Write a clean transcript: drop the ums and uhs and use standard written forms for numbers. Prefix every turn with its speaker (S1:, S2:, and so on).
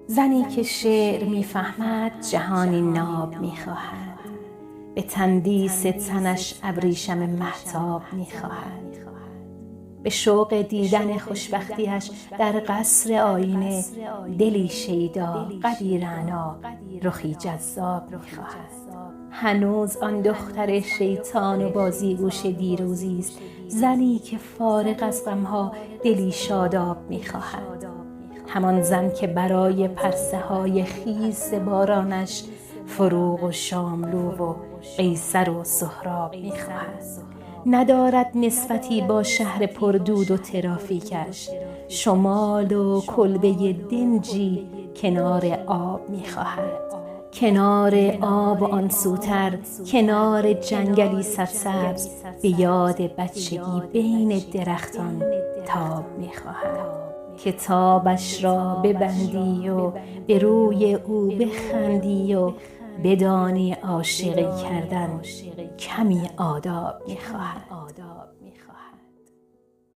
S1: زنی که شعر می‌فهمد جهانی ناب می‌خواهد، به تندیس تنش ابریشم مهتاب می‌خواهد. به شوق دیدن خوشبختیش در قصر آینه دلی شیدا قدی رعنا رخی جذاب می‌خواهد. هنوز آن دختر شیطان و بازیگوش دیروزی است، زنی که فارغ از غم‌ها دلی شاداب می‌خواهد. همان زن که برای پرسه های خیس بارانش فروغ و شاملو و قیصر و سهراب می‌خواهد. ندارد نسبتی با شهر پردود و ترافیکش، شمال و کلبه دنجی کنار آب می‌خواهد. کنار آب آن سوتر، کنار جنگلی سرسبز، به یاد بچگی بین درختان تاب می‌خواهد. کتابش را ببندی و به روی او بخندی و بدانی عاشقی کردن کمی آداب می‌خواهد.